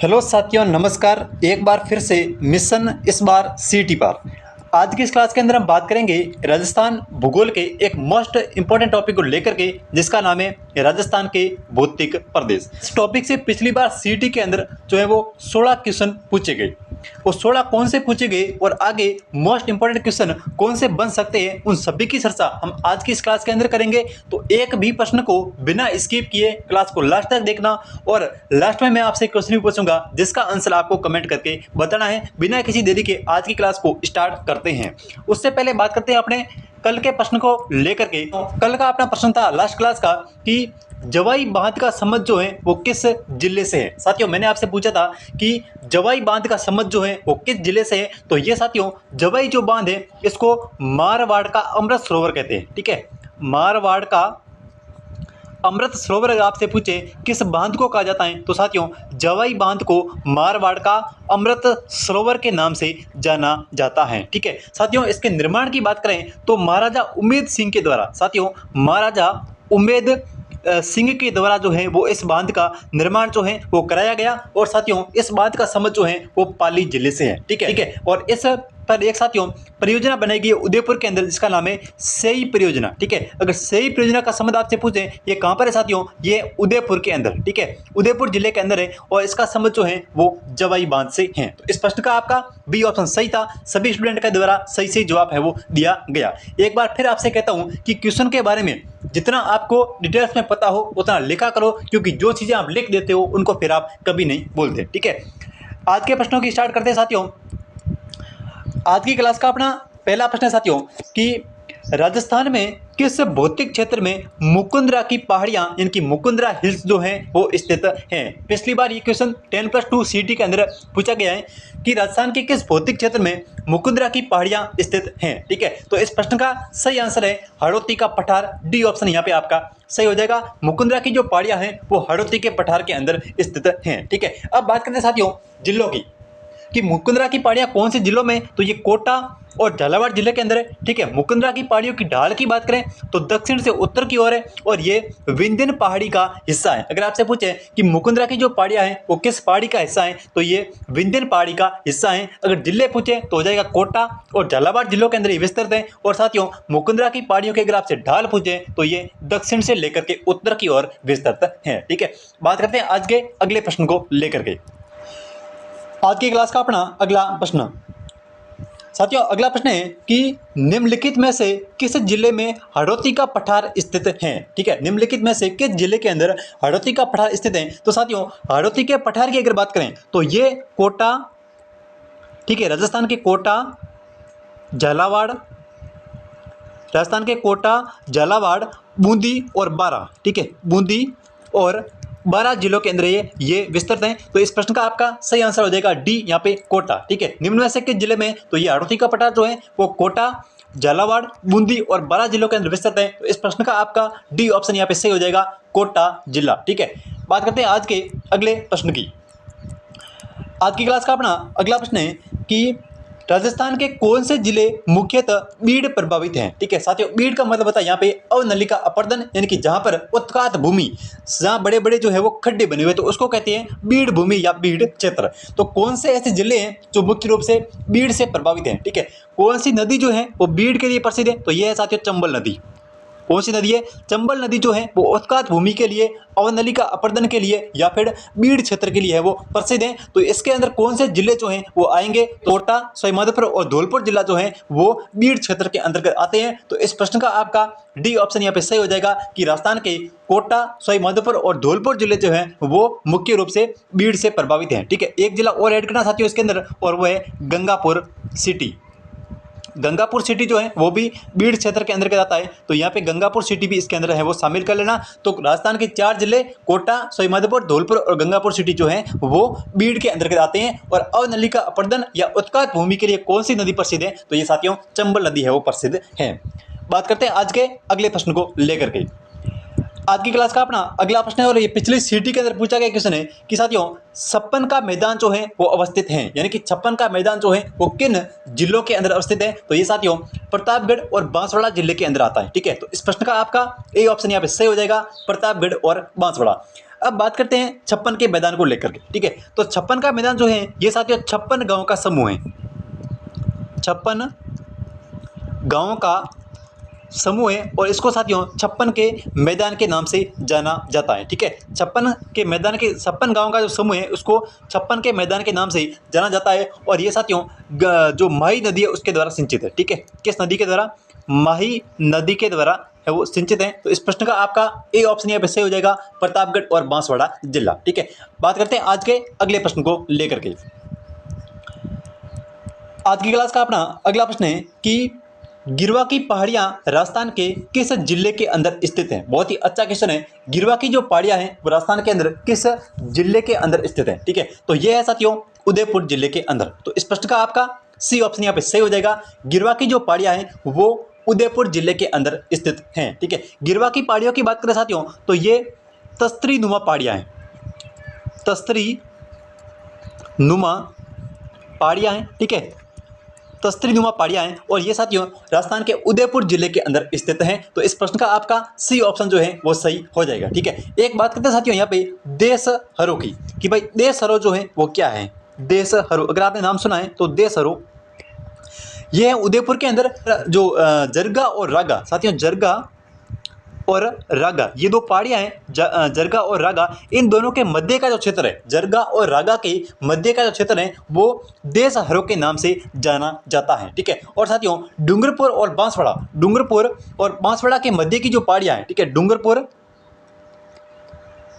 Hello साथियों, नमस्कार। एक बार फिर से मिशन इस बार सीटी पर। आज की इस क्लास के अंदर हम बात करेंगे राजस्थान भूगोल के एक मोस्ट इंपॉर्टेंट टॉपिक को लेकर के, जिसका नाम है राजस्थान के भौतिक प्रदेश। इस टॉपिक से पिछली बार सीटी के अंदर जो है वो 16 क्वेश्चन पूछे गए। वो 16 कौन से पूछे गए और आगे मोस्ट इंपॉर्टेंट क्वेश्चन कौन से बन सकते हैं, उन सभी की चर्चा हम आज की इस क्लास के अंदर करेंगे। तो एक भी प्रश्न को बिना स्किप किए क्लास को लास्ट तक देखना, और लास्ट में मैं आपसे क्वेश्चन भी पूछूंगा जिसका आंसर आपको कमेंट करके बताना है। बिना किसी देरी के आज की क्लास को स्टार्ट करते हैं। उससे पहले बात करते हैं अपने कल के प्रश्न को लेकर के। तो कल का अपना प्रश्न था लास्ट क्लास का कि जवाई बांध का समझ जो है वो किस जिले से है। साथियों, मैंने आपसे पूछा था कि जवाई बांध का समझ जो है वो किस जिले से है। तो ये साथियों, जवाई जो बांध है इसको मारवाड़ का अमृत सरोवर कहते हैं। ठीक है, मारवाड़ का अमृत सरोवर अगर आपसे पूछे किस बांध को कहा जाता है, तो साथियों जवाई बांध को मारवाड़ का अमृत सरोवर के नाम से जाना जाता है। ठीक है साथियों, इसके निर्माण की बात करें तो महाराजा उम्मेद सिंह के द्वारा, साथियों महाराजा उम्मेद सिंह के द्वारा जो है वो इस बांध का निर्माण जो है वो कराया गया। और साथियों इस बांध का समझ जो है वो पाली जिले से है। ठीक है, और इस पर एक साथियों परियोजना बनाई गई है उदयपुर के अंदर, जिसका नाम है सेई परियोजना। ठीक है, अगर सेई परियोजना का संबंध आपसे पूछे ये कहां पर है साथियों, ये उदयपुर के अंदर। ठीक है, उदयपुर जिले के अंदर है और इसका संबंध जो है वो जवाई बांध से है। तो इस प्रश्न का आपका बी ऑप्शन सही था। सभी स्टूडेंट के द्वारा सही सही जवाब है वो दिया गया। एक बार फिर आपसे कहता हूं कि क्वेश्चन के बारे में जितना आपको डिटेल्स में पता हो उतना लिखा करो, क्योंकि जो चीजें आप लिख देते हो उनको फिर आप कभी नहीं बोलते। ठीक है, आज के प्रश्नों की स्टार्ट करते हैं साथियों। आज की क्लास का अपना पहला प्रश्न है साथियों कि राजस्थान में किस भौतिक क्षेत्र में मुकुंदरा की पहाड़ियां यानी कि मुकुंदरा हिल्स जो हैं वो स्थित हैं। पिछली बार ये क्वेश्चन 10+2 सीटी के अंदर पूछा गया है कि राजस्थान के किस भौतिक क्षेत्र में मुकुंदरा की पहाड़ियां स्थित हैं। ठीक है, तो इस प्रश्न का सही आंसर है हड़ौती का पठार। डी ऑप्शन यहाँ पे आपका सही हो जाएगा। मुकुंदरा की जो पहाड़ियां हैं वो हड़ौती के पठार के अंदर स्थित हैं। ठीक है, अब बात करते हैं साथियों जिलों की कि मुकुंदरा की पहाड़ियां कौन से जिलों में, तो ये कोटा और झालावाड़ जिले के अंदर है। ठीक है, मुकुंदरा की पहाड़ियों की ढाल की बात करें तो दक्षिण से उत्तर की ओर है और ये विंध्यन पहाड़ी का हिस्सा है। अगर आपसे पूछे कि मुकुंदरा की जो पहाड़ियां हैं वो किस पहाड़ी का हिस्सा है, तो ये विंध्यन पहाड़ी का हिस्सा है। अगर जिले पूछे तो हो जाएगा कोटा और झालावाड़ जिलों के अंदर ये विस्तृत है। और साथियों मुकुंदरा की पहाड़ियों के अगर आपसे ढाल पूछे तो ये दक्षिण से लेकर के उत्तर की ओर विस्तृत है। ठीक है, बात करते हैं आज के अगले प्रश्न को लेकर के। आज की क्लास का अपना अगला प्रश्न साथियों, अगला प्रश्न है कि निम्नलिखित में से किस जिले में हड़ौती का पठार स्थित है। ठीक है, निम्नलिखित में से किस जिले के अंदर हड़ौती का पठार स्थित है। तो साथियों हड़ौती के पठार की अगर बात करें तो ये कोटा, ठीक है, राजस्थान के कोटा, झालावाड़, राजस्थान के कोटा, झालावाड़, बूंदी और बारां। ठीक है, बूंदी और 12 जिलों के अंदर ये विस्तृत हैं। तो इस प्रश्न का आपका सही आंसर हो जाएगा डी यहाँ पे कोटा। ठीक है, निम्न में से किस जिले में, तो ये हड़ौती का पठार जो है वो कोटा, झालावाड़, बूंदी और 12 जिलों के अंदर विस्तृत है। तो इस प्रश्न का आपका डी ऑप्शन यहाँ पे सही हो जाएगा, कोटा जिला। ठीक है, बात करते हैं आज के अगले प्रश्न की। आज की क्लास का अपना अगला प्रश्न है कि राजस्थान के कौन से जिले मुख्यतः बीड़ प्रभावित हैं। ठीक है साथियों, बीड़ का मतलब होता है यहाँ पे अवनलिका अपर्दन, यानी कि जहां पर उत्कात भूमि, जहां बड़े बड़े जो है वो खड्डे बने हुए, तो उसको कहते हैं बीड़ भूमि या बीड़ क्षेत्र। तो कौन से ऐसे जिले हैं जो मुख्य रूप से बीड़ से प्रभावित हैं। ठीक है, कौन सी नदी जो है वो बीड़ के लिए प्रसिद्ध है, तो यह है साथियों चंबल नदी। कौन सी नदी है, चंबल नदी जो है वो उत्कात भूमि के लिए, अवनलिका अपर्दन के लिए या फिर बीड़ क्षेत्र के लिए है वो प्रसिद्ध है। तो इसके अंदर कौन से जिले जो हैं वो आएंगे, कोटा, सवाईमाधोपुर और धौलपुर जिला जो है वो बीड़ क्षेत्र के अंतर्गत आते हैं। तो इस प्रश्न का आपका डी ऑप्शन यहाँ पे सही हो जाएगा कि राजस्थान के कोटा, सवाईमाधोपुर और धौलपुर जिले जो है वो मुख्य रूप से बीड़ से प्रभावित हैं। ठीक है, एक जिला और ऐड करना साथियों इसके अंदर, और वो है गंगापुर सिटी। गंगापुर सिटी जो है वो भी बीड़ क्षेत्र के अंदर आता है। तो यहाँ पे गंगापुर सिटी भी इसके अंदर है वो शामिल कर लेना। तो राजस्थान के 4 जिले कोटा, सवाईमाधोपुर, धौलपुर और गंगापुर सिटी जो है वो बीड़ के अंतर्गत आते हैं। और अवनलिका अपर्दन या उत्कात भूमि के लिए कौन सी नदी प्रसिद्ध है, तो ये साथियों चंबल नदी है वो प्रसिद्ध है। बात करते हैं आज के अगले प्रश्न को लेकर के। आज की क्लास का अपना अगला प्रश्न है और ये पिछली सीटी के अंदर पूछा गया क्वेश्चन है कि साथियों छप्पन का मैदान जो है वो अवस्थित है, यानी कि छप्पन का मैदान जो है वो किन जिलों के अंदर अवस्थित है, तो ये साथियों प्रतापगढ़ और बांसवाड़ा जिले के अंदर आता है। ठीक है, तो इस प्रश्न का आपका ए ऑप्शन यहाँ पे सही हो जाएगा, प्रतापगढ़ और बांसवाड़ा। अब बात करते हैं 56 के मैदान को लेकर के, ठीक है। तो 56 का मैदान जो है ये साथियों 56 गांव का समूह है, 56 गांवों का समूह है और इसको साथियों 56 के मैदान के नाम से जाना जाता है, ठीक है। 56 के मैदान के 56 गांव का जो समूह है उसको 56 के मैदान के नाम से जाना जाता है और ये साथियों जो माही नदी है उसके द्वारा सिंचित है, ठीक है। किस नदी के द्वारा? माही नदी के द्वारा है वो सिंचित है। तो इस प्रश्न का आपका ए ऑप्शन यहाँ पे सही हो जाएगा, प्रतापगढ़ और बांसवाड़ा जिला, ठीक है। बात करते हैं आज के अगले प्रश्न को लेकर के। आज की क्लास का अपना अगला प्रश्न है कि गिरवा की पहाड़ियां राजस्थान के किस जिले के अंदर स्थित हैं? बहुत ही अच्छा क्वेश्चन है। गिरवा की जो पहाड़ियां हैं वो राजस्थान के अंदर किस जिले के अंदर स्थित है, ठीक है। तो ये है साथियों उदयपुर जिले के अंदर। तो इस प्रश्न का आपका सी ऑप्शन यहाँ पे सही हो जाएगा। गिरवा की जो पहाड़ियां हैं वो उदयपुर जिले के अंदर स्थित हैं, ठीक है। गिरवा की पहाड़ियों की बात करें साथियों तो ये तस्तरी नुमा पहाड़ियां हैं, तस्तरी नुमा पहाड़ियां हैं, ठीक है। तस्तरी नुमा पहाड़ियां हैं और ये साथियों राजस्थान के उदयपुर जिले के अंदर स्थित हैं। तो इस प्रश्न का आपका सी ऑप्शन जो है वो सही हो जाएगा, ठीक है। एक बात करते हैं साथियों यहाँ पे देशहरों की, कि भाई देशहरों जो है वो क्या है? देशहरों अगर आपने नाम सुना है तो देशहरों ये है उदयपुर के अंदर जो जरगा और रागा, साथियों जरगा और रागा ये दो पहाड़ियां हैं, जरगा और रागा, इन दोनों के मध्य का जो क्षेत्र है, जरगा और रागा के मध्य का जो क्षेत्र है वो देशहरों के नाम से जाना जाता है, ठीक है। और साथियों डूंगरपुर और बांसवाड़ा के मध्य की जो पहाड़ियां हैं, ठीक है, डूंगरपुर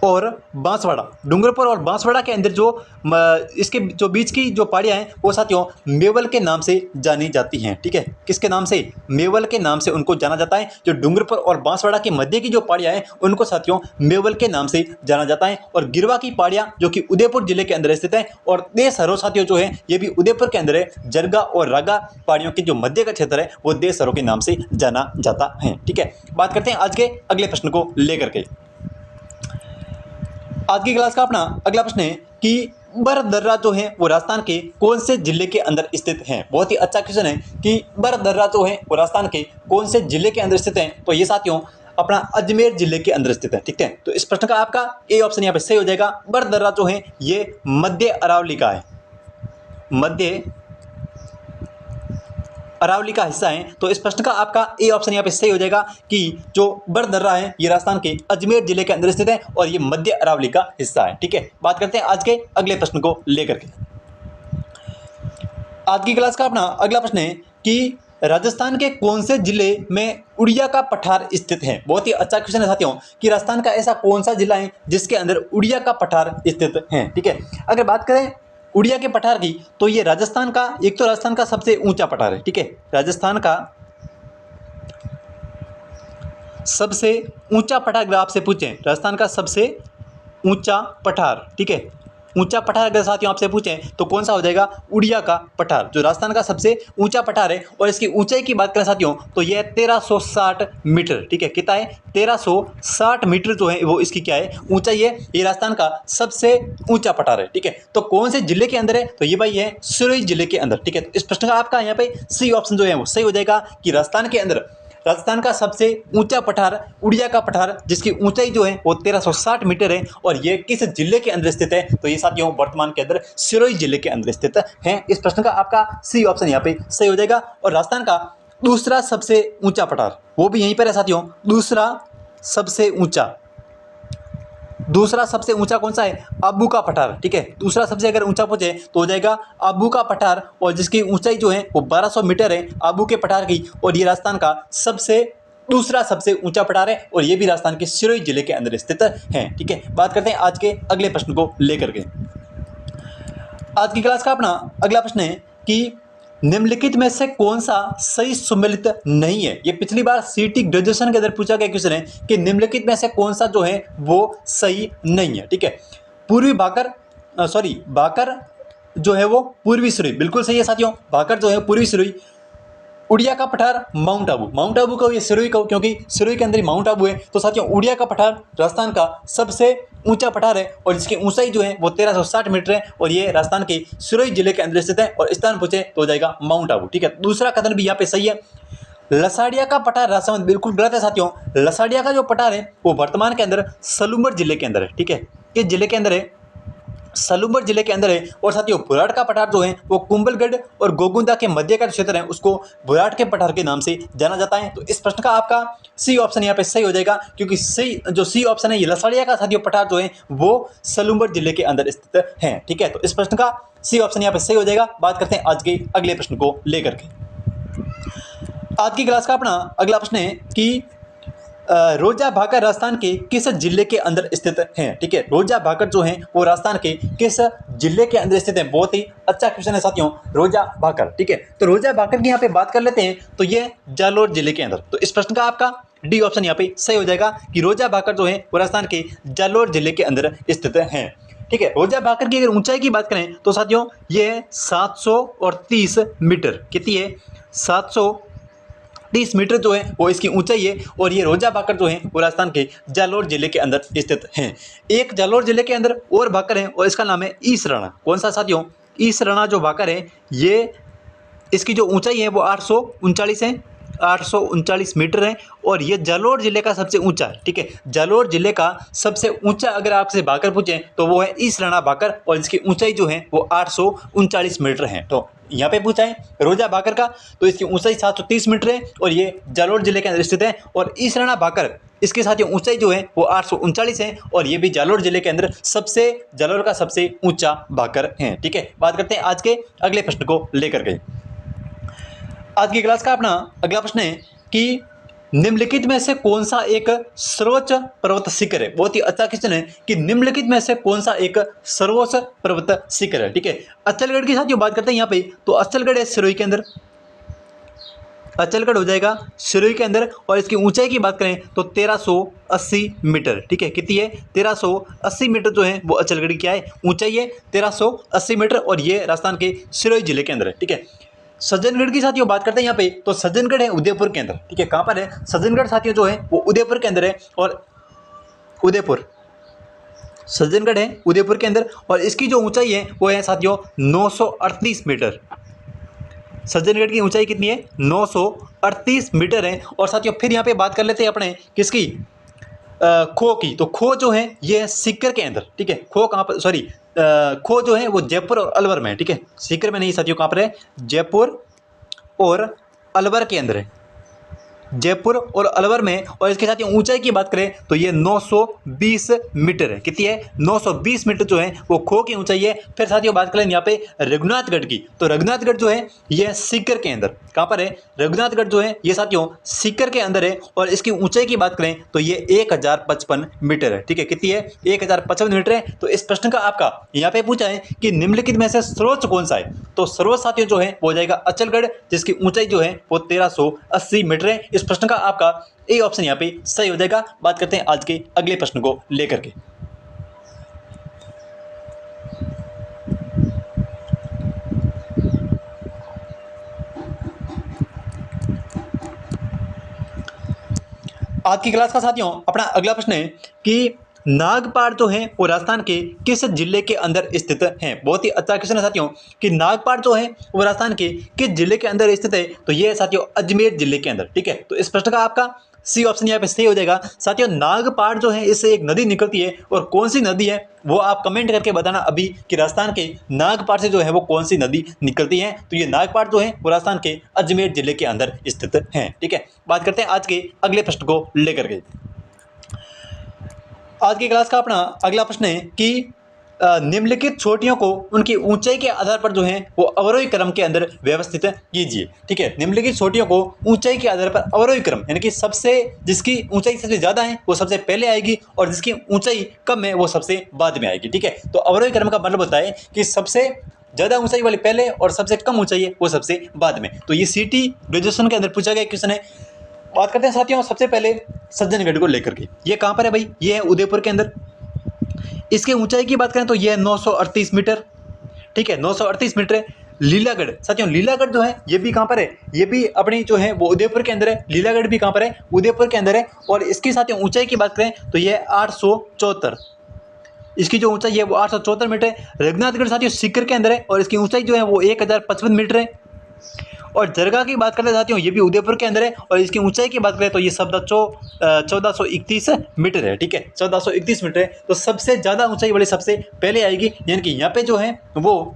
और बांसवाड़ा के अंदर जो इसके जो बीच की जो पहाड़ियां हैं वो साथियों मेवल के नाम से जानी जाती हैं, ठीक है। किसके नाम से? मेवल के नाम से उनको जाना जाता है। जो डूंगरपुर और बांसवाड़ा के मध्य की जो पहाड़ियां हैं उनको साथियों मेवल के नाम से जाना जाता है। और गिरवा की पहाड़ियां जो कि उदयपुर जिले के अंदर स्थित है और देशहरों साथियों जो है ये भी उदयपुर के अंदर है। जरगा और रागा पहाड़ियों के जो मध्य का क्षेत्र है वो देशहरों के नाम से जाना जाता है, ठीक है। बात करते हैं आज के अगले प्रश्न को लेकर के। आज की क्लास का अपना अगला प्रश्न है कि बरदर्रा जो है वो राजस्थान के कौन से जिले के अंदर स्थित है? बहुत ही अच्छा क्वेश्चन है कि बरदर्रा जो है वो राजस्थान के कौन से जिले के अंदर स्थित है? तो ये साथियों अपना अजमेर जिले के अंदर स्थित है, ठीक है। तो इस प्रश्न का आपका ए ऑप्शन यहाँ पे सही हो जाएगा। बरदर्रा जो है ये मध्य अरावली का है, मध्य अरावली का हिस्सा है। तो इस प्रश्न का आपका ए ऑप्शन यहाँ पे सही हो जाएगा कि जो बरदर्रा है ये राजस्थान के अजमेर जिले के अंदर स्थित है और ये मध्य अरावली का हिस्सा है, ठीक है। बात करते हैं आज के अगले प्रश्न को लेकर के। आज की क्लास का अपना अगला प्रश्न है कि राजस्थान के कौन से जिले में उड़िया का पठार स्थित है? बहुत ही अच्छा क्वेश्चन है साथियों कि राजस्थान का ऐसा कौन सा जिला है जिसके अंदर उड़िया का पठार स्थित है, ठीक है। अगर बात करें उड़िया के पठार की तो ये राजस्थान का एक तो राजस्थान का सबसे ऊंचा पठार है, ठीक है। राजस्थान का सबसे ऊंचा पठार अगर आपसे पूछें, राजस्थान का सबसे ऊंचा पठार, ठीक है, ऊंचा पठार अगर साथियों आपसे पूछें तो कौन सा हो जाएगा? उड़िया का पठार जो राजस्थान का सबसे ऊंचा पठार है। और इसकी ऊंचाई की बात करें साथियों तो यह 1360 मीटर, ठीक है। कितना है? 1360 मीटर जो है वो इसकी क्या है? ऊंचाई है। ये राजस्थान का सबसे ऊंचा पठार है, ठीक है। तो कौन से जिले के अंदर है? तो ये भाई है सिरोही जिले के अंदर, ठीक है। इस प्रश्न का आपका यहाँ पे सी ऑप्शन जो है वो सही हो जाएगा कि राजस्थान के अंदर राजस्थान का सबसे ऊंचा पठार उड़िया का पठार जिसकी ऊंचाई जो है वो 1360 मीटर है और ये किस जिले के अंदर स्थित है? तो ये साथियों वर्तमान के अंदर सिरोही जिले के अंदर स्थित है। इस प्रश्न का आपका सी ऑप्शन यहाँ पे सही हो जाएगा। और राजस्थान का दूसरा सबसे ऊंचा पठार वो भी यहीं पर है साथियों। दूसरा सबसे ऊंचा कौन सा है? आबू का पठार, ठीक है। दूसरा सबसे अगर ऊंचा पूछे तो हो जाएगा आबू का पठार और जिसकी ऊंचाई जो है वो 1200 मीटर है आबू के पठार की। और ये राजस्थान का दूसरा सबसे ऊंचा पठार है और ये भी राजस्थान के सिरोही जिले के अंदर स्थित है, ठीक है। बात करते हैं आज के अगले प्रश्न को लेकर के। आज की क्लास का अपना अगला प्रश्न है कि निम्नलिखित में से कौन सा सही सुमेलित नहीं है? ये पिछली बार सीटी ग्रेजुएशन के अंदर पूछा गया क्वेश्चन है कि निम्नलिखित में से कौन सा जो है वो सही नहीं है, ठीक है। भाकर जो है वो पूर्वी सिरोही बिल्कुल सही है साथियों। भाकर जो है पूर्वी सिरोही। उड़िया का पठार माउंट आबू को ये सिरोही को क्योंकि सिरोही के अंदर ही माउंट आबू है। तो साथियों उड़िया का पठार राजस्थान का सबसे ऊंचा पठार है और जिसकी ऊंचाई जो है वो 1360 मीटर है और ये राजस्थान के सिरोही जिले के अंदर स्थित है। और स्थान पूछे तो हो जाएगा माउंट आबू, ठीक है। दूसरा कथन भी यहाँ पे सही है। लसाड़िया का पठार राजसमंद बिल्कुल गलत है साथियों। लसाड़िया का जो पठार है वो वर्तमान के अंदर सलूंबर जिले के अंदर है, ठीक है, किस जिले के अंदर है, सलूंबर जिले के अंदर है। और साथियों बुराड़ का पठार जो है वो कुंभलगढ़ और गोगुंदा के मध्य का क्षेत्र है उसको बुराड़ के पठार के नाम से जाना जाता है। तो इस प्रश्न का आपका सी ऑप्शन यहाँ पे सही हो जाएगा, क्योंकि सी ऑप्शन है ये लसाड़िया का साथियों पठार जो है वो सलूंबर जिले के अंदर स्थित है, ठीक है। तो इस प्रश्न का सी ऑप्शन यहाँ पे सही हो जाएगा। बात करते हैं आज के अगले प्रश्न को लेकर के। आज की क्लास का अपना अगला प्रश्न है कि रोजा भाकर राजस्थान के किस जिले के अंदर स्थित है, ठीक है। रोजा भाकर जो है वो राजस्थान के किस जिले के अंदर स्थित है, बहुत ही अच्छा क्वेश्चन है साथियों, रोजा भाकर, ठीक है। तो रोजा भाकर की यहाँ पे बात कर लेते हैं तो ये जालोर जिले के अंदर। तो इस प्रश्न का आपका डी ऑप्शन यहाँ पे सही हो जाएगा कि रोजा भाकर जो है वो राजस्थान के जालोर जिले के अंदर स्थित है, ठीक है। रोजा भाकर की अगर ऊंचाई की बात करें तो साथियों ये 730 मीटर, कितनी है, 730 मीटर जो है वो इसकी ऊंचाई है। और ये रोजा भाकर जो है वो राजस्थान के जालोर जिले के अंदर स्थित है। एक जालोर जिले के अंदर और भाकर है और इसका नाम है ईस राणा। कौन सा साथियों, ईस राणा जो भाकर है ये इसकी जो ऊंचाई है वो 839 है, 839 मीटर है। और ये जालोर जिले का सबसे ऊंचा है, ठीक है। जालोर जिले का सबसे ऊंचा अगर आपसे भाकर पूछें तो वो है ईस राणा भाकर और इसकी ऊंचाई जो है वो 839 मीटर है। तो यहाँ पे पूछा है रोजा भाकर का तो इसकी ऊंचाई 730 मीटर है और ये जालोर जिले के अंदर स्थित है। और ईस राणा भाकर इसके साथ ही ऊंचाई जो है वो 839 है और ये भी जालोर जिले के अंदर जालोर का सबसे ऊंचा भाकर है, ठीक है। बात करते हैं आज के अगले प्रश्न को लेकर के। आज की क्लास का अपना अगला प्रश्न है कि निम्नलिखित में से कौन सा एक सर्वोच्च पर्वत शिखर है। बहुत ही अच्छा क्वेश्चन है कि निम्नलिखित में से कौन सा एक सर्वोच्च पर्वत शिखर है, ठीक है। अचलगढ़ की साथ जो बात करते हैं यहाँ पे तो अचलगढ़ है सिरोही के अंदर, अचलगढ़ हो जाएगा सिरोही के अंदर। और इसकी ऊंचाई की बात करें तो 1380 मीटर, ठीक है, कितनी है, 1380 मीटर जो है वो अचलगढ़ की क्या है, ऊंचाई है 1380 मीटर और ये राजस्थान के सिरोही जिले के अंदर है, ठीक है। सज्जनगढ़ की साथियों बात करते हैं यहाँ पे तो सज्जनगढ़ है उदयपुर के अंदर, ठीक है। कहाँ पर है सज्जनगढ़ साथियों जो है वो उदयपुर के अंदर है। और उदयपुर सज्जनगढ़ है उदयपुर के अंदर और इसकी जो ऊंचाई है वो है साथियों 938 मीटर। सज्जनगढ़ की ऊंचाई कितनी है, 938 मीटर है। और साथियों फिर यहाँ पे बात कर लेते हैं अपने किसकी, खो की। तो खो जो है ये सीकर के अंदर, ठीक है। खो कहाँ पर, सॉरी खो जो है वो जयपुर और अलवर में है, ठीक है। सीकर में नहीं साथियों, कहाँ पर है, जयपुर और अलवर के अंदर है, जयपुर और अलवर में। और इसके साथ ही ऊंचाई की बात करें तो ये 920 मीटर है, कितनी है, 920 मीटर जो है वो खो की ऊंचाई है। फिर साथियों बात करें यहाँ पे रघुनाथगढ़ की तो रघुनाथगढ़ जो है ये सीकर के अंदर, कहाँ पर है, रघुनाथगढ़ जो है ये साथियों सीकर के अंदर है। और इसकी ऊंचाई की बात करें तो ये 1055 मीटर है, ठीक है, कितनी है, 1055 मीटर है। तो इस प्रश्न का आपका यहाँ पे पूछा है कि निम्नलिखित में से सर्वोच्च कौन सा है, तो सर्वोच्च साथियों जो है वो हो जाएगा अचलगढ़ जिसकी ऊंचाई जो है वो 1380 मीटर है। इस प्रश्न का आपका ए ऑप्शन यहां पे सही हो जाएगा। बात करते हैं आज के अगले प्रश्न को लेकर के। आज की क्लास का साथियों अपना अगला प्रश्न है कि नागपाड़ जो है वो राजस्थान के किस जिले के अंदर स्थित है। बहुत ही अच्छा क्वेश्चन है साथियों कि नागपाड़ जो है वो राजस्थान के किस जिले के अंदर स्थित है, तो ये है साथियों अजमेर जिले के अंदर, ठीक है। तो इस प्रश्न का आपका सी ऑप्शन यहाँ पे सही हो जाएगा। साथियों नागपाड़ जो है इससे एक नदी निकलती है और कौन सी नदी है वो आप कमेंट करके बताना अभी कि राजस्थान के नागपाड़ से जो है वो कौन सी नदी निकलती है। तो ये नागपाड़ जो है वो राजस्थान के अजमेर जिले के अंदर स्थित है, ठीक है। बात करते हैं आज के अगले प्रश्न को लेकर के। आज की क्लास का अपना अगला प्रश्न है कि निम्नलिखित चोटियों को उनकी ऊंचाई के आधार पर जो है वो अवरोही क्रम के अंदर व्यवस्थित कीजिए, ठीक है। निम्नलिखित चोटियों को ऊंचाई के आधार पर अवरोही क्रम यानी कि सबसे जिसकी ऊंचाई सबसे ज्यादा है वो सबसे पहले आएगी और जिसकी ऊंचाई कम है वो सबसे बाद में आएगी, ठीक है। तो अवरोही क्रम का मतलब होता है कि सबसे ज़्यादा ऊंचाई वाली पहले और सबसे कम ऊंचाई है वो सबसे बाद में। तो ये सीटी ग्रेजुएशन के अंदर पूछा गया क्वेश्चन है। बात करते हैं साथियों सबसे पहले सज्जनगढ़ को लेकर के। ये कहाँ पर है भाई, ये है उदयपुर के अंदर। इसके ऊंचाई की बात करें तो ये है 938 मीटर, ठीक है, 938 मीटर है। लीलागढ़ साथियों, लीलागढ़ जो है ये भी कहाँ पर है, ये भी अपनी जो है वो उदयपुर के अंदर है। लीलागढ़ भी कहाँ पर है, उदयपुर के अंदर है। और इसकी साथियों ऊंचाई की बात करें तो ये 874, इसकी जो ऊंचाई है वो 874 मीटर है। रघुनाथगढ़ साथियों सीकर के अंदर है और इसकी ऊंचाई जो है वो 1055 मीटर है। और जरगा की बात करते हैं साथियों, ये भी उदयपुर के अंदर है और इसकी ऊंचाई की बात करें तो ये 1431 मीटर है। ठीक है, 1431 मीटर है। तो सबसे ज़्यादा ऊंचाई वाली सबसे पहले आएगी, यानी कि यहाँ पे जो है वो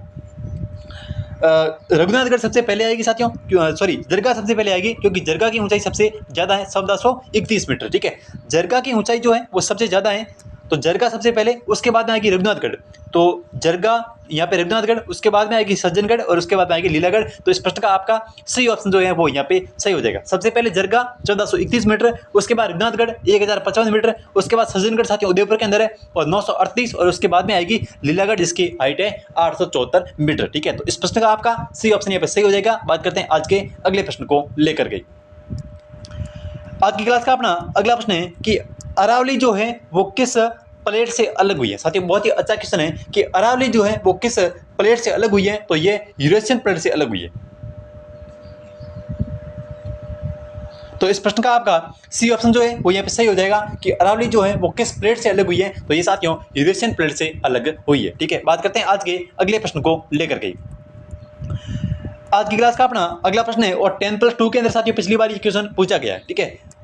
रघुनाथगढ़ सबसे पहले आएगी साथियों, सॉरी जरगा सबसे पहले आएगी, क्योंकि जरगा की ऊंचाई सबसे ज़्यादा है 1431 मीटर। ठीक है, जरगा की ऊंचाई जो है वो सबसे ज़्यादा है, तो जरगा सबसे पहले, उसके बाद में आएगी रघुनाथगढ़। तो जरगा, यहाँ पे रघुनाथगढ़, उसके बाद में आएगी सज्जनगढ़ और उसके बाद में आएगी लीलागढ़। तो इस प्रश्न का आपका सही ऑप्शन जो है वो यहाँ पे सही हो जाएगा। सबसे पहले जरगा 1431 मीटर, उसके बाद रघुनाथगढ़ 1055 मीटर, उसके बाद सज्जनगढ़ साथियों उदयपुर के अंदर है और 938, और उसके बाद में आएगी लीलागढ़ जिसकी हाइट है 874 मीटर। ठीक है, तो इस प्रश्न का आपका सही ऑप्शन यहाँ पे सही हो जाएगा। बात करते हैं आज के अगले प्रश्न को लेकर के। आज की क्लास का अपना अगला प्रश्न है कि अरावली जो है वो किस प्लेट से अलग हुई है। साथियों बहुत ही अच्छा क्वेश्चन है कि अरावली जो है वो किस प्लेट से अलग हुई है, तो ये यूरेशियन प्लेट से अलग हुई है। तो इस प्रश्न का आपका सी ऑप्शन जो है वो यहाँ पे सही हो जाएगा कि अरावली जो है वो किस प्लेट से अलग हुई है, तो ये साथियों यूरेशियन प्लेट से अलग हुई है। ठीक है, बात करते हैं आज के अगले प्रश्न को लेकर के। आज की क्लास का अपना अगला प्रश्न है और 10+2 के अंदर साथियों पिछली बार ये क्वेश्चन पूछा गया है। ठीक है,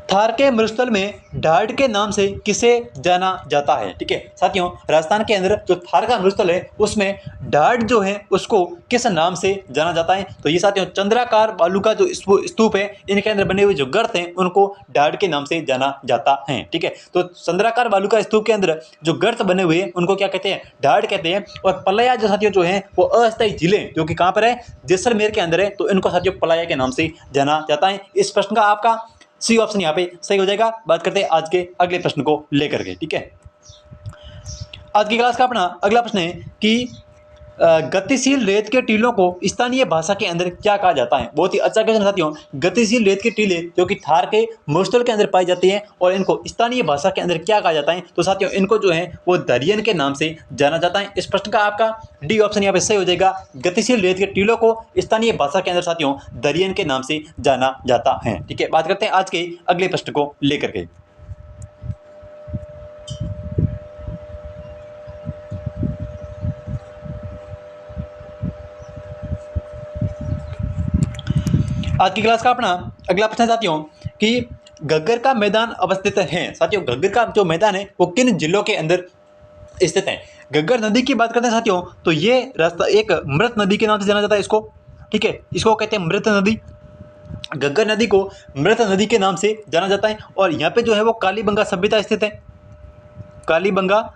थार के मरुस्थल में ढाड के नाम से किसे जाना जाता है। ठीक है साथियों, राजस्थान के अंदर जो थार का मरुस्थल है उसमें ढाड जो है उसको किस नाम से जाना जाता है, तो ये साथियों चंद्राकार बालू का जो स्तूप है, इनके अंदर बने हुए जो गर्त हैं उनको ढाड के नाम से जाना जाता है। ठीक है, तो चंद्राकार बालू का स्तूप के अंदर जो गर्त बने हुए हैं उनको क्या कहते हैं, ढाड कहते हैं। और पलया जो साथियों जो है वो अस्थायी जिले जो कि कहाँ पर है, जैसलमेर के अंदर है, तो इनको साथियों पलया के नाम से जाना जाता है। इस प्रश्न का आपका सी ऑप्शन यहाँ पे सही हो जाएगा। बात करते हैं आज के अगले प्रश्न को लेकर के। ठीक है, आज की क्लास का अपना अगला प्रश्न है कि गतिशील रेत के टीलों को स्थानीय भाषा के अंदर क्या कहा जाता है। बहुत ही अच्छा क्वेश्चन साथियों। गतिशील रेत के टीले जो कि थार के मरुस्थल के अंदर पाई जाती हैं और इनको स्थानीय भाषा के अंदर क्या कहा जाता है, तो साथियों इनको जो है वो दरियन के नाम से जाना जाता है। इस प्रश्न का आपका डी ऑप्शन यहाँ पे सही हो जाएगा। गतिशील रेत के टीलों को स्थानीय भाषा के अंदर साथियों दरियन के नाम से जाना जाता है। ठीक है, बात करते हैं आज के अगले प्रश्न को लेकर के। आज की क्लास का अपना अगला प्रश्न साथियों कि घग्गर का मैदान अवस्थित है। साथियों घग्गर का जो मैदान है वो किन जिलों के अंदर स्थित है। घग्गर नदी की बात करते हैं साथियों, तो ये रास्ता एक मृत नदी के नाम से जाना जाता है इसको। ठीक है, इसको कहते हैं मृत नदी। घग्गर नदी को मृत नदी के नाम से जाना जाता है। और यहाँ पे जो है वो कालीबंगा सभ्यता स्थित है। कालीबंगा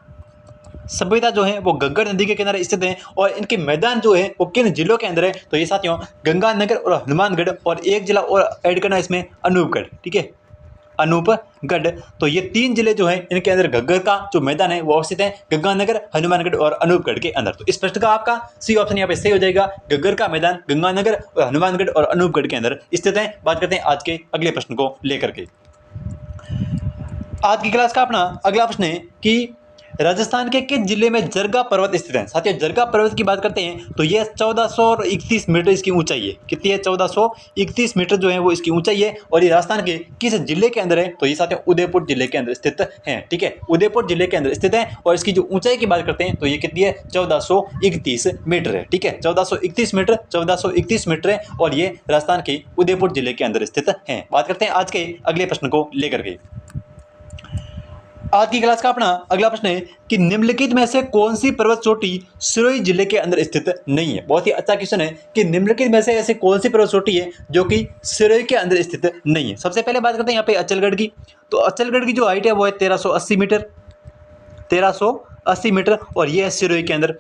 सभ्यता जो है वो घग्गर नदी के किनारे स्थित है। और इनके मैदान जो है वो किन जिलों के अंदर है, तो ये साथियों गंगानगर और हनुमानगढ़, और एक जिला और ऐड करना इसमें अनूपगढ़। ठीक है, अनूपगढ़। तो ये 3 जिले जो है इनके अंदर घग्गर का जो मैदान है वो अवस्थित है, गंगानगर, हनुमानगढ़ और अनूपगढ़ के अंदर। तो इस प्रश्न का आपका सी ऑप्शन यहाँ पे सही हो जाएगा। घग्गर का मैदान गंगानगर और हनुमानगढ़ और अनूपगढ़ के अंदर स्थित है। बात करते हैं आज के अगले प्रश्न को लेकर के। आज की क्लास का अपना अगला प्रश्न है कि राजस्थान के किस जिले में जरगा पर्वत स्थित है। साथियों जरगा पर्वत की बात करते हैं तो ये 1431 मीटर इसकी ऊंचाई है। कितनी है, 1431 मीटर जो है वो इसकी ऊंचाई है। और ये राजस्थान के किस जिले के अंदर है, तो ये साथियों उदयपुर जिले के अंदर स्थित है। ठीक है, उदयपुर जिले के अंदर स्थित है। और इसकी जो ऊंचाई की बात करते हैं तो ये कितनी है, 1431 मीटर है। ठीक है, 1431 मीटर, 1431 मीटर है और ये राजस्थान के उदयपुर जिले के अंदर स्थित है। बात करते हैं आज के अगले प्रश्न को लेकर के। आज की क्लास का अपना अगला प्रश्न है कि निम्नलिखित में से कौन सी पर्वत चोटी सिरोही जिले के अंदर स्थित नहीं है। बहुत ही अच्छा क्वेश्चन है कि निम्नलिखित में से ऐसे कौन सी पर्वत चोटी है जो कि सिरोही के अंदर स्थित नहीं है। सबसे पहले बात करते हैं यहाँ पे अचलगढ़ की। तो अचलगढ़ की जो हाइट है वो है 1380 मीटर, 1380 मीटर, और ये है सिरोही के अंदर।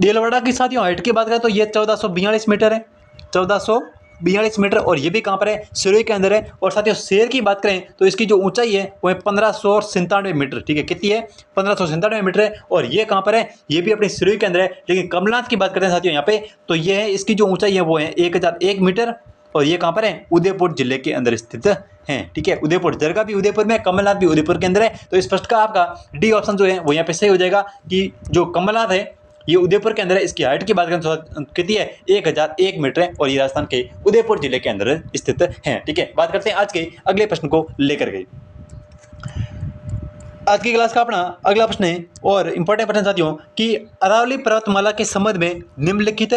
देलवाड़ा की साथियों हाइट की बात करें तो ये 1442 मीटर है, 1442 मीटर, और ये भी कहाँ पर है, सिरोही के अंदर है। और साथियों शेर की बात करें तो इसकी जो ऊंचाई है वो है 1597 मीटर। ठीक है, कितनी है, 1597 मीटर है, और ये कहाँ पर है, ये भी अपने सिरोही के अंदर है। लेकिन कमलनाथ की बात करते हैं साथियों यहाँ पे, तो ये है इसकी जो ऊंचाई है वो है 1001 मीटर, और ये कहाँ पर है, उदयपुर जिले के अंदर स्थित है। ठीक है, उदयपुर, जरगा भी उदयपुर में, कमलनाथ भी उदयपुर के अंदर है। तो इस प्रश्न का आपका डी ऑप्शन जो है वो यहाँ पे सही हो जाएगा कि जो कमलनाथ है ये उदयपुर के अंदर है। इसकी हाइट की बात करें तो कितनी है, 1001 मीटर है, और ये राजस्थान के उदयपुर जिले के अंदर स्थित है। ठीक है, बात करते हैं आज के अगले प्रश्न को लेकर के। आज की क्लास का अपना अगला प्रश्न है और इंपॉर्टेंट प्रश्न साथियों कि अरावली पर्वतमाला के संबंध में निम्नलिखित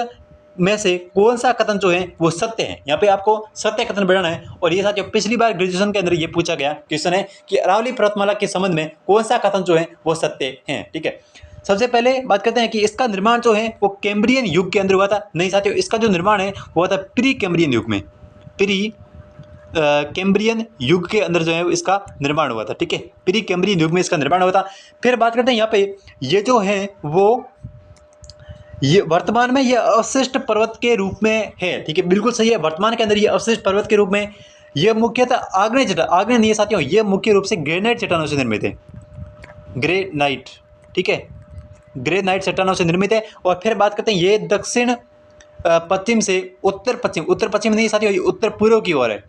में से कौन सा कथन जो है वो सत्य है। यहाँ पे आपको सत्य कथन बनाना है। और ये साथियों पिछली बार ग्रेजुएशन के अंदर ये पूछा गया क्वेश्चन है कि अरावली पर्वतमाला के संबंध में कौन सा कथन जो है वो सत्य है। ठीक है, सबसे पहले बात करते हैं कि इसका निर्माण जो है वो कैम्ब्रियन युग के अंदर हुआ था। नहीं साथियों, इसका जो निर्माण है वो हुआ था प्री कैम्ब्रियन युग में, प्री कैम्ब्रियन युग के अंदर जो है इसका निर्माण हुआ था। ठीक है, प्री कैम्ब्रियन युग में इसका निर्माण हुआ था। फिर बात करते हैं यहाँ पे ये जो है वो ये वर्तमान में ये अवशिष्ट पर्वत के रूप में है। ठीक है, बिल्कुल सही है, वर्तमान के अंदर ये अवशिष्ट पर्वत के रूप में, ये मुख्यतः आग्नेय चट्टान, आग्नेय नहीं है साथियों, ये मुख्य रूप से ग्रेनाइट चट्टानों से निर्मित है, ग्रेनाइट। ठीक है, ग्रेनाइट चट्टानों से निर्मित है। और फिर बात करते हैं ये दक्षिण पश्चिम से उत्तर पश्चिम, उत्तर पश्चिम नहीं साथियों, ये उत्तर पूर्व की ओर है,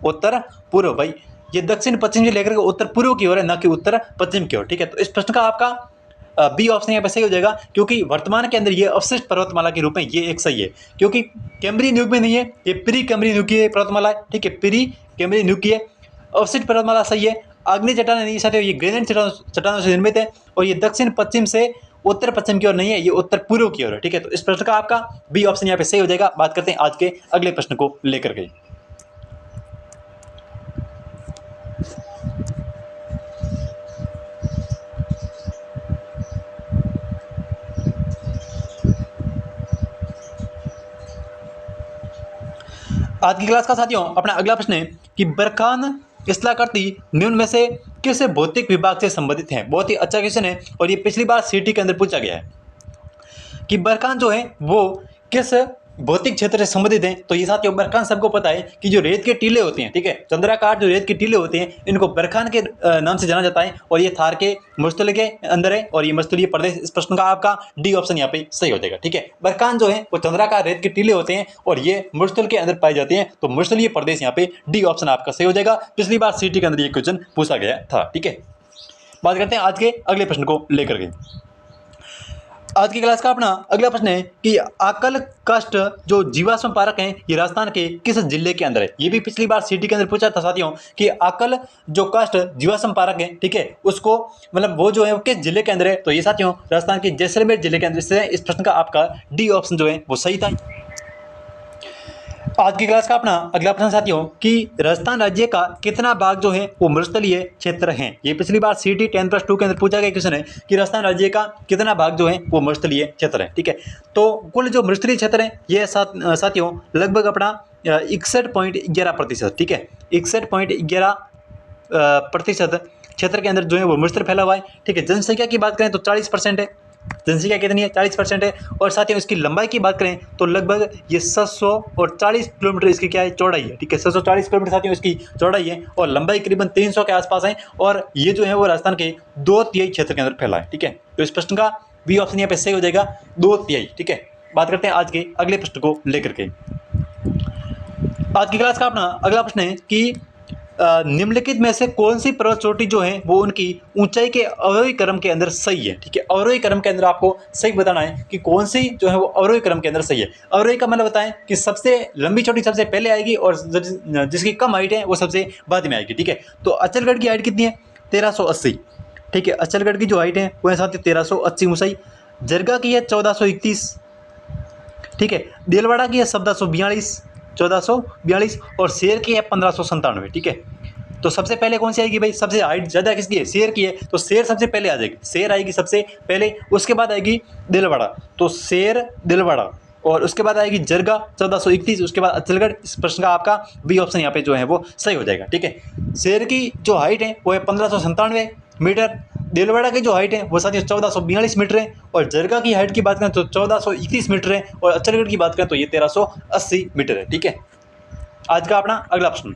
उत्तर पूर्व भाई, ये दक्षिण पश्चिम से लेकर के उत्तर पूर्व की ओर है, ना कि उत्तर पश्चिम की ओर। ठीक है, तो इस प्रश्न का आपका बी ऑप्शन यहाँ पे सही हो जाएगा, क्योंकि वर्तमान के अंदर ये अवशिष्ट पर्वतमाला के रूप में ये एक सही है, क्योंकि कैम्ब्रियन युग में नहीं है, ये प्री कैम्ब्रियन युग की पर्वतमाला है। ठीक है, प्री कैम्ब्रियन युग की है, अवशिष्ट पर्वतमाला सही है। आग्नेय चट्टान नहीं साथियों, ये ग्रेनाइट चट्टानों से निर्मित है, और ये दक्षिण पश्चिम से उत्तर पश्चिम की ओर नहीं है, ये उत्तर पूर्व की ओर है। ठीक है, तो इस प्रश्न का आपका बी ऑप्शन यहाँ पे सही हो जाएगा। बात करते हैं आज के अगले प्रश्न को लेकर के। आज की क्लास का साथियों अपना अगला प्रश्न है कि बरखान स्थलाकृति निम्न में से किस भौतिक विभाग से संबंधित है। बहुत ही अच्छा क्वेश्चन है, और ये पिछली बार सीटी के अंदर पूछा गया है कि बरखान जो है वो किस भौतिक क्षेत्र से संबंधित है। तो ये साथियों बरखान सबको पता है कि जो रेत के टीले होते हैं, ठीक है, चंद्राकार जो रेत के टीले होते हैं, इनको बरखान के नाम से जाना जाता है, और ये थार के मरुस्थलीय के अंदर है, और ये मरुस्थलीय प्रदेश। इस प्रश्न का आपका डी ऑप्शन यहाँ पे सही हो जाएगा। ठीक है, बरखान जो है वो चंद्राकार रेत के टीले होते हैं, और ये मरुस्थल के अंदर पाए जाते हैं, तो मरुस्थलीय प्रदेश यहाँ पे डी ऑप्शन आपका सही हो जाएगा। पिछली बार सीटी के अंदर ये क्वेश्चन पूछा गया था। ठीक है, बात करते हैं आज के अगले प्रश्न को लेकर के। आज की क्लास का अपना अगला प्रश्न है कि आकल काष्ठ जो जीवाश्म पार्क है ये राजस्थान के किस जिले के अंदर है। ये भी पिछली बार सीटी के अंदर पूछा था साथियों कि आकल जो काष्ठ जीवाश्म पार्क है, ठीक है, उसको मतलब वो जो है वो किस जिले के अंदर है। तो ये साथियों राजस्थान के जैसलमेर जिले के अंदर से। इस प्रश्न का आपका डी ऑप्शन जो है वो सही था। आज की क्लास का अपना अगला प्रश्न साथियों कि राजस्थान राज्य का कितना भाग जो है वो मरुस्थलीय क्षेत्र है। ये पिछली बार सीटी 10+2 के अंदर पूछा गया क्वेश्चन है कि राजस्थान राज्य का कितना भाग जो है वो मरुस्थलीय क्षेत्र है। ठीक है, तो कुल जो मरुस्थलीय क्षेत्र है ये साथियों लगभग अपना 61.11%। ठीक है, 61.11% क्षेत्र के अंदर जो है वो मरुस्थल फैला हुआ है। ठीक है, जनसंख्या की बात करें तो 40% है, जनसंख्या कितनी है 40% है। और साथ ही इसकी लंबाई की बात करें तो लगभग ये 740 किलोमीटर इसकी क्या है चौड़ाई है। ठीक है, 740 किलोमीटर साथियों इसकी चौड़ाई है, और लंबाई करीबन 300 के आसपास है, और ये जो है वो राजस्थान के 2/3 क्षेत्र के अंदर फैला है। ठीक है, तो इस प्रश्न का बी ऑप्शन यहाँ पे सही हो जाएगा, 2/3। ठीक है, बात करते हैं आज के अगले प्रश्न को लेकर के। आज की क्लास का अपना अगला प्रश्न है कि निम्नलिखित में से कौन सी पर्वत चोटी जो है वो उनकी ऊंचाई के अवरोही क्रम के अंदर सही है। ठीक है, अवरोही क्रम के अंदर आपको सही बताना है कि कौन सी जो है वो अवरोही क्रम के अंदर सही है। अवरोही का मतलब बताएं कि सबसे लंबी चोटी सबसे पहले आएगी, और जिसकी कम हाइट है वो सबसे बाद में आएगी। ठीक है, तो अचलगढ़ की हाइट कितनी है 1380। ठीक है, अचलगढ़ की जो हाइट है वो है साथ ही 1380 ऊंचाई। जरगा की है 1431। ठीक है, देलवाड़ा की है 1442, और शेर की है 1597। ठीक है, तो सबसे पहले कौन सी आएगी भाई, सबसे हाइट ज़्यादा किसकी है, शेर की है, तो शेर सबसे पहले आ जाएगी, शेर आएगी सबसे पहले, उसके बाद आएगी दिलवाड़ा, तो शेर दिलवाड़ा, और उसके बाद आएगी जरगा 1431, उसके बाद अचलगढ़। इस प्रश्न का आपका बी ऑप्शन यहाँ पे जो है वो सही हो जाएगा। ठीक है, शेर की जो हाइट है वो है 1597 मीटर, दिलवाड़ा की जो हाइट है वो साथियों 1442 मीटर है, और जरगा की हाइट की बात करें तो 1431 मीटर है, और अचलगढ़ की बात करें तो ये 1380 मीटर है। ठीक है, आज का अपना अगला प्रश्न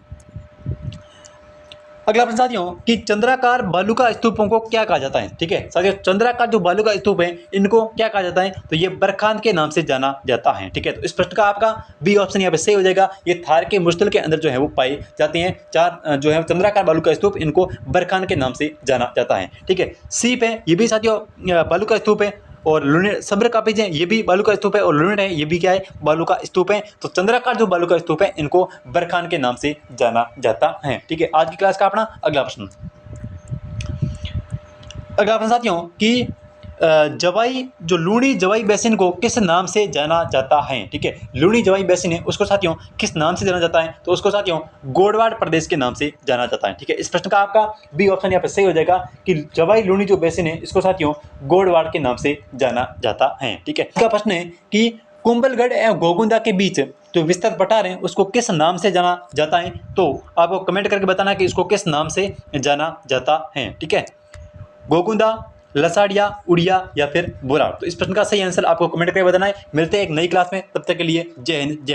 साथियों कि चंद्राकार बालू का स्तूपों को क्या कहा जाता है। ठीक है साथियों, चंद्राकार जो बालू का स्तूप है इनको क्या कहा जाता है, तो ये बरखान के नाम से जाना जाता है। ठीक है, तो इस प्रश्न का आपका बी ऑप्शन यहाँ पे सही हो जाएगा। ये थार के मरुस्थल के अंदर जो है वो पाए जाते हैं, 4 जो है चंद्राकार बालू का स्तूप, इनको बरखान के नाम से जाना जाता है। ठीक है, सीप है ये भी साथियों बालू का स्तूप है, और लुनेट सब्र कापिज है ये भी बालू का स्तूप है, और लुनेट है ये भी क्या है बालू का स्तूप है। तो चंद्राकार जो बालू का स्तूप है इनको बरखान के नाम से जाना जाता है। ठीक है, आज की क्लास का अपना अगला प्रश्न साथियों कि जवाई जो लूणी जवाई बेसिन को किस नाम से जाना जाता है। ठीक है, लूणी जवाई बेसिन है उसको साथियों किस नाम से जाना जाता है, तो उसको साथियों गोडवाड़ प्रदेश के नाम से जाना जाता है। ठीक है, इस प्रश्न का आपका बी ऑप्शन यहाँ पे सही हो जाएगा कि जवाई लूणी जो बेसिन है इसको साथियों गोडवाड़ के नाम से जाना जाता है। ठीक है, इसका प्रश्न है कि कुंभलगढ़ एवं गोगुंदा के बीच जो विस्तृत पठार है उसको किस नाम से जाना जाता है, तो आपको कमेंट करके बताना कि इसको किस नाम से जाना जाता है। ठीक है, गोगुंदा, लसाड़िया, उड़िया या फिर बोराड़। तो इस प्रश्न का सही आंसर आपको कमेंट करके बताना है। मिलते हैं एक नई क्लास में, तब तक के लिए जय हिंद जय भारत।